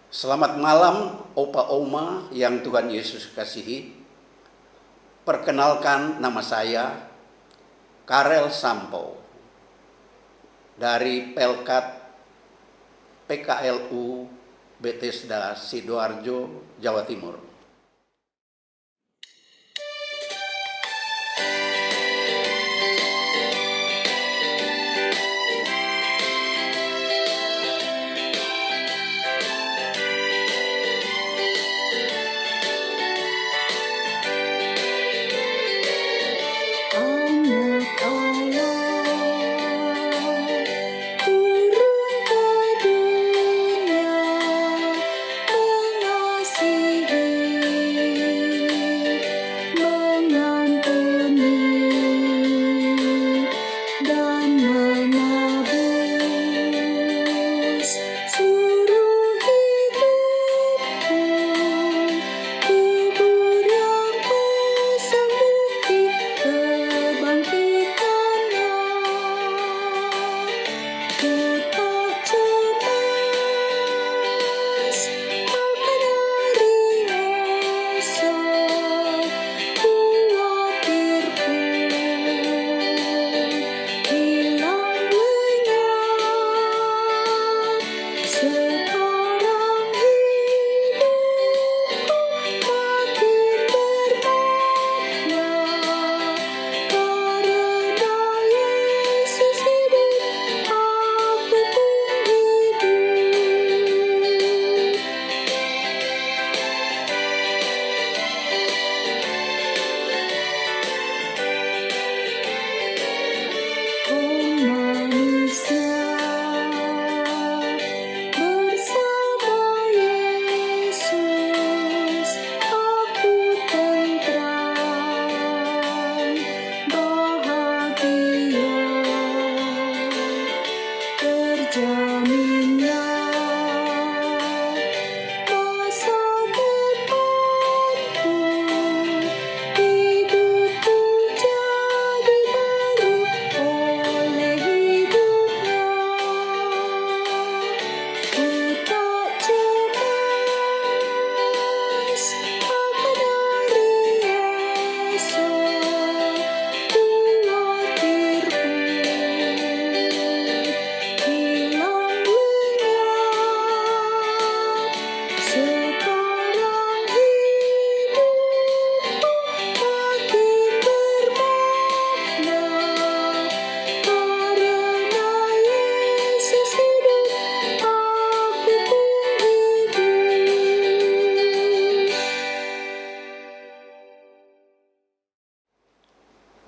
Selamat malam Opa Oma yang Tuhan Yesus kasihi. Perkenalkan, nama saya Karel Sampo dari Pelkat PKLU Bethesda Sidoarjo, Jawa Timur.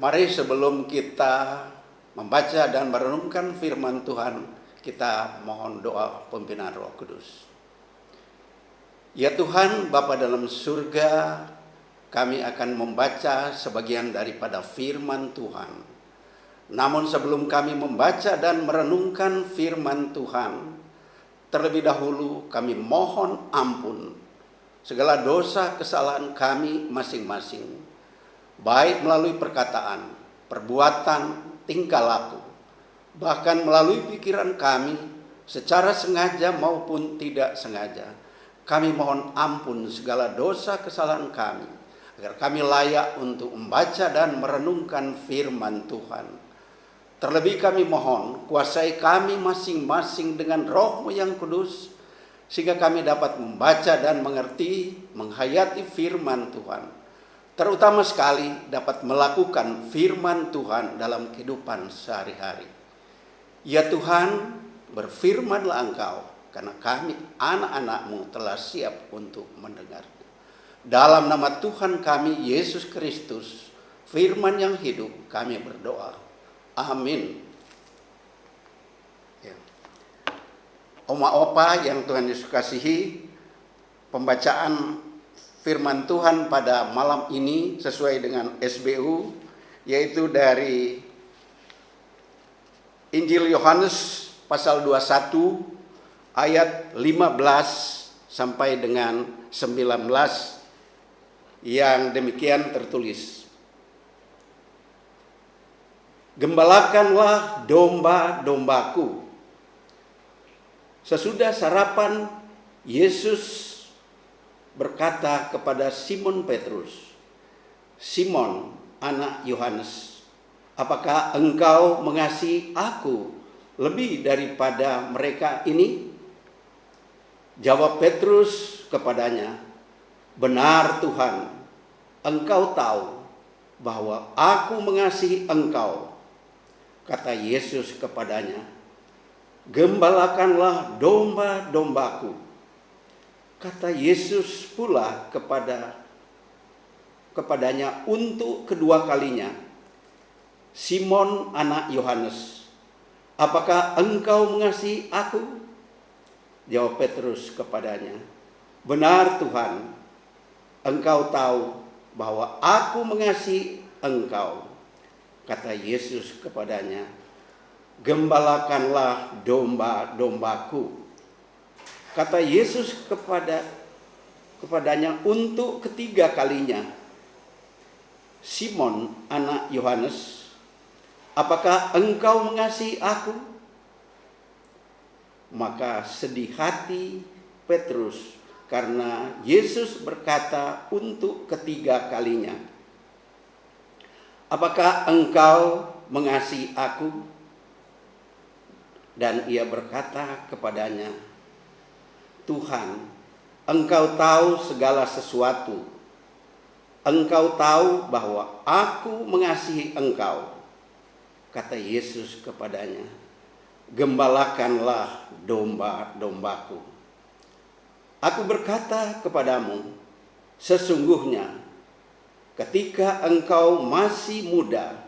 Mari sebelum kita membaca dan merenungkan firman Tuhan, kita mohon doa pimpinan Roh Kudus. Ya Tuhan, Bapa dalam surga, kami akan membaca sebagian daripada firman Tuhan. Namun sebelum kami membaca dan merenungkan firman Tuhan, terlebih dahulu kami mohon ampun segala dosa kesalahan kami masing-masing, baik melalui perkataan, perbuatan, tingkah laku, bahkan melalui pikiran kami secara sengaja maupun tidak sengaja. Kami mohon ampun segala dosa kesalahan kami, agar kami layak untuk membaca dan merenungkan firman Tuhan. Terlebih kami mohon, kuasai kami masing-masing dengan Roh-Mu yang kudus, sehingga kami dapat membaca dan mengerti, menghayati firman Tuhan. Terutama sekali dapat melakukan firman Tuhan dalam kehidupan sehari-hari. Ya Tuhan, berfirmanlah Engkau, karena kami anak-anak-Mu telah siap untuk mendengarnya. Dalam nama Tuhan kami, Yesus Kristus, firman yang hidup, kami berdoa. Amin. Ya. Oma Opa yang Tuhan Yesus kasihi, pembacaan firman Tuhan pada malam ini sesuai dengan SBU, yaitu dari Injil Yohanes pasal 21 ayat 15 sampai dengan 19, yang demikian tertulis. Gembalakanlah domba-dombaku. Sesudah sarapan, Yesus berkata kepada Simon Petrus, "Simon, anak Yohanes, apakah engkau mengasihi aku lebih daripada mereka ini?" Jawab Petrus kepadanya, "Benar Tuhan, engkau tahu bahwa aku mengasihi engkau." Kata Yesus kepadanya, "Gembalakanlah domba-dombaku." Kata Yesus pula kepadanya untuk kedua kalinya, "Simon anak Yohanes, apakah engkau mengasihi aku?" Jawab Petrus kepadanya, "Benar Tuhan, engkau tahu bahwa aku mengasihi engkau." Kata Yesus kepadanya, "Gembalakanlah domba-dombaku." Kata Yesus kepadanya untuk ketiga kalinya, "Simon anak Yohanes, apakah engkau mengasihi aku?" Maka sedih hati Petrus karena Yesus berkata untuk ketiga kalinya, "Apakah engkau mengasihi aku?" Dan ia berkata kepadanya, "Tuhan, engkau tahu segala sesuatu. Engkau tahu bahwa aku mengasihi engkau." Kata Yesus kepadanya, "Gembalakanlah domba-dombaku. Aku berkata kepadamu, sesungguhnya ketika engkau masih muda,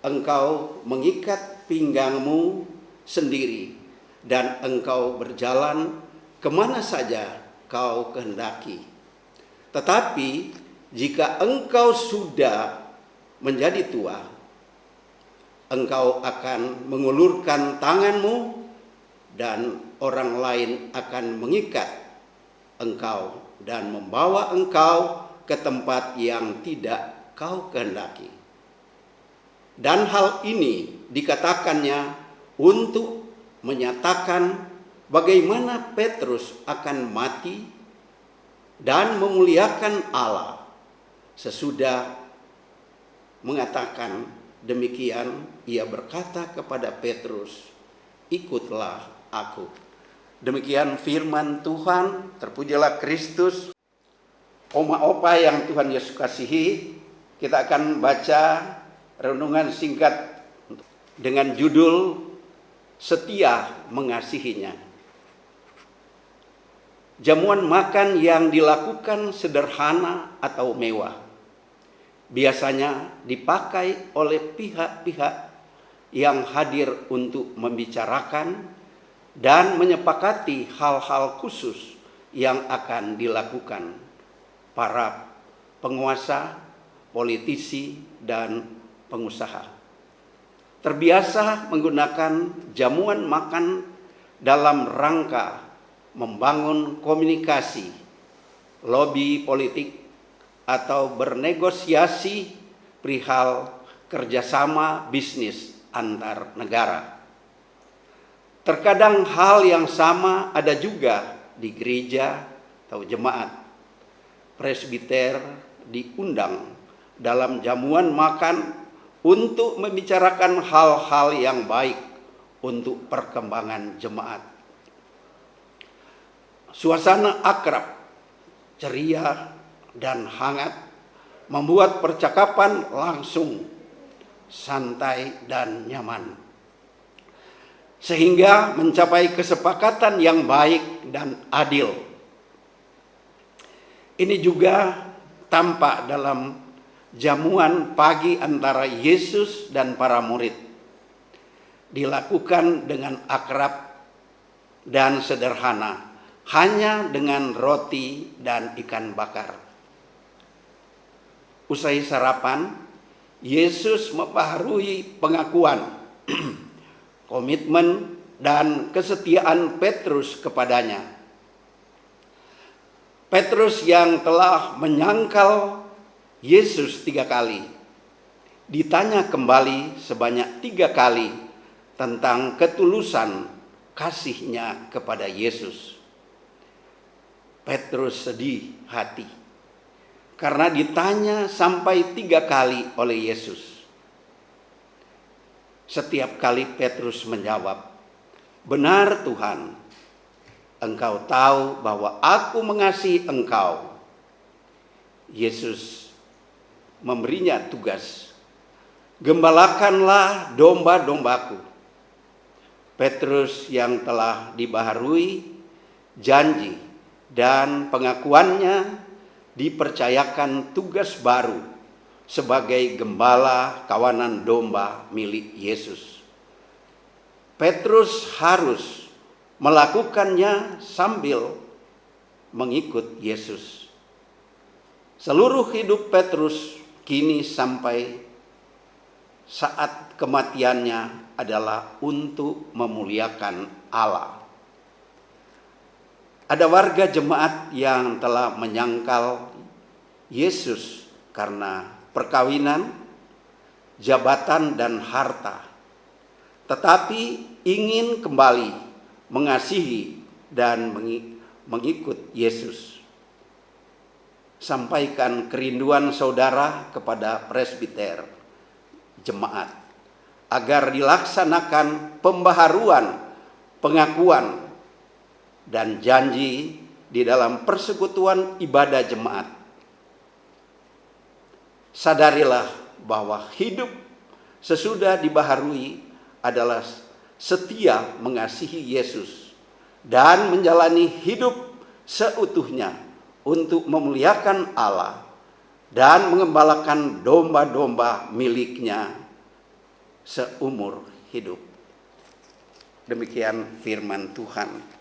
engkau mengikat pinggangmu sendiri dan engkau berjalan kemana saja kau kehendaki. Tetapi jika engkau sudah menjadi tua, engkau akan mengulurkan tanganmu dan orang lain akan mengikat engkau dan membawa engkau ke tempat yang tidak kau kehendaki." Dan hal ini dikatakannya untuk menyatakan bagaimana Petrus akan mati dan memuliakan Allah. Sesudah mengatakan demikian, ia berkata kepada Petrus, "Ikutlah aku." Demikian firman Tuhan. Terpujilah Kristus. Oma-opa yang Tuhan Yesus kasihi, kita akan baca renungan singkat dengan judul "Setia Mengasihinya". Jamuan makan yang dilakukan sederhana atau mewah biasanya dipakai oleh pihak-pihak yang hadir untuk membicarakan dan menyepakati hal-hal khusus yang akan dilakukan para penguasa, politisi, dan pengusaha. Terbiasa menggunakan jamuan makan dalam rangka membangun komunikasi, lobi politik, atau bernegosiasi perihal kerjasama bisnis antar negara. Terkadang hal yang sama ada juga di gereja atau jemaat. Presbiter diundang dalam jamuan makan untuk membicarakan hal-hal yang baik untuk perkembangan jemaat. Suasana akrab, ceria, dan hangat membuat percakapan langsung, santai, dan nyaman, sehingga mencapai kesepakatan yang baik dan adil. Ini juga tampak dalam jamuan pagi antara Yesus dan para murid. Dilakukan dengan akrab dan sederhana, hanya dengan roti dan ikan bakar. Usai sarapan, Yesus membaharui pengakuan, komitmen, dan kesetiaan Petrus kepadanya. Petrus yang telah menyangkal Yesus 3 kali, ditanya kembali sebanyak 3 kali tentang ketulusan kasihnya kepada Yesus. Petrus sedih hati karena ditanya sampai 3 kali oleh Yesus. Setiap kali Petrus menjawab, "Benar Tuhan, Engkau tahu bahwa aku mengasihi Engkau." Yesus memberinya tugas, "Gembalakanlah domba-dombaku." Petrus yang telah dibaharui janji dan pengakuannya dipercayakan tugas baru sebagai gembala kawanan domba milik Yesus. Petrus harus melakukannya sambil mengikut Yesus. Seluruh hidup Petrus kini sampai saat kematiannya adalah untuk memuliakan Allah. Ada warga jemaat yang telah menyangkal Yesus karena perkawinan, jabatan, dan harta, tetapi ingin kembali mengasihi dan mengikut Yesus. Sampaikan kerinduan saudara kepada presbiter jemaat agar dilaksanakan pembaharuan, pengakuan, dan janji di dalam persekutuan ibadah jemaat. Sadarilah bahwa hidup sesudah dibaharui adalah setia mengasihi Yesus dan menjalani hidup seutuhnya untuk memuliakan Allah dan mengembalakan domba-domba miliknya seumur hidup. Demikian firman Tuhan.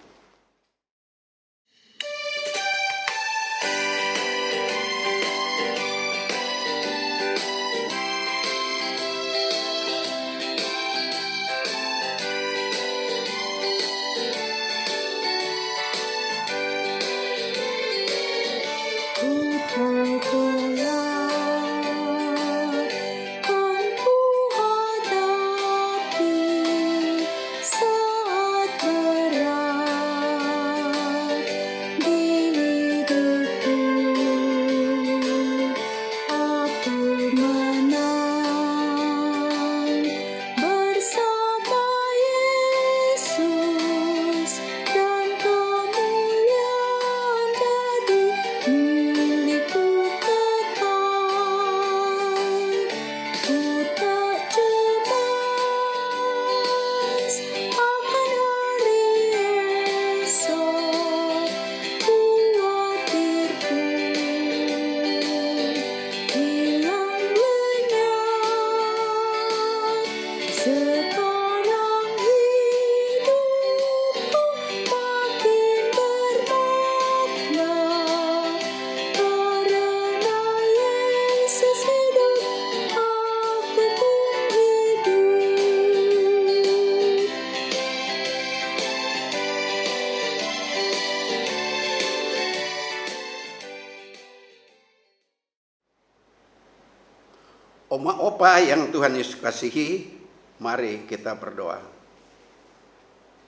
Oma opa yang Tuhan Yesus kasihi, mari kita berdoa.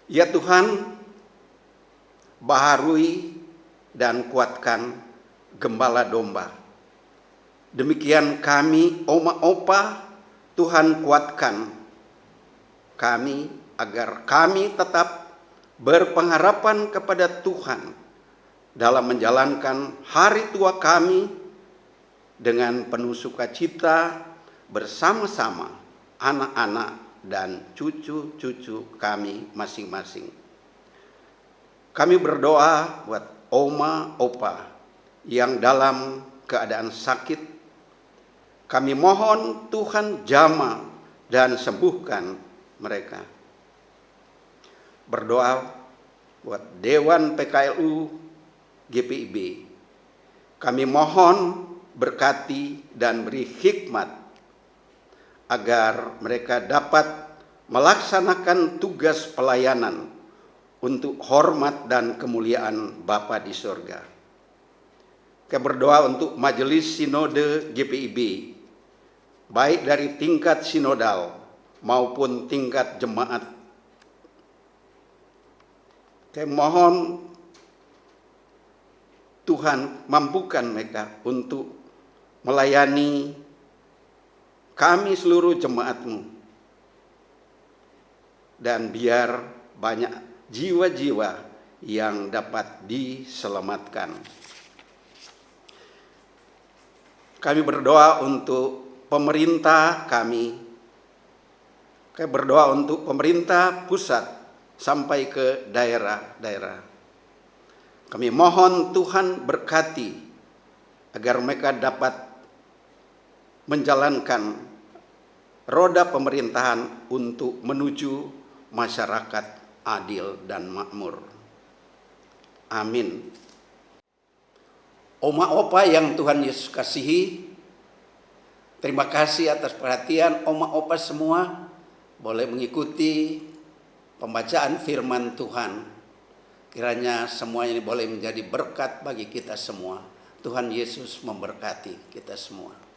Ya Tuhan, baharui dan kuatkan gembala domba. Demikian kami oma opa, Tuhan kuatkan kami agar kami tetap berpengharapan kepada Tuhan dalam menjalankan hari tua kami dengan penuh sukacita bersama-sama anak-anak dan cucu-cucu kami masing-masing. Kami berdoa buat oma, opa yang dalam keadaan sakit. Kami mohon Tuhan jamah dan sembuhkan mereka. Berdoa buat Dewan PKLU GPIB. Kami mohon berkati dan beri hikmat agar mereka dapat melaksanakan tugas pelayanan untuk hormat dan kemuliaan Bapa di sorga. Kita berdoa untuk Majelis Sinode GPIB, baik dari tingkat sinodal maupun tingkat jemaat. Kita mohon Tuhan mampukan mereka untuk melayani kami seluruh jemaat-Mu. Dan biar banyak jiwa-jiwa yang dapat diselamatkan. Kami berdoa untuk pemerintah kami. Kami berdoa untuk pemerintah pusat sampai ke daerah-daerah. Kami mohon Tuhan berkati agar mereka dapat menjalankan roda pemerintahan untuk menuju masyarakat adil dan makmur. Amin. Oma opa yang Tuhan Yesus kasihi, terima kasih atas perhatian oma opa semua. Boleh mengikuti pembacaan firman Tuhan. Kiranya semua ini boleh menjadi berkat bagi kita semua. Tuhan Yesus memberkati kita semua.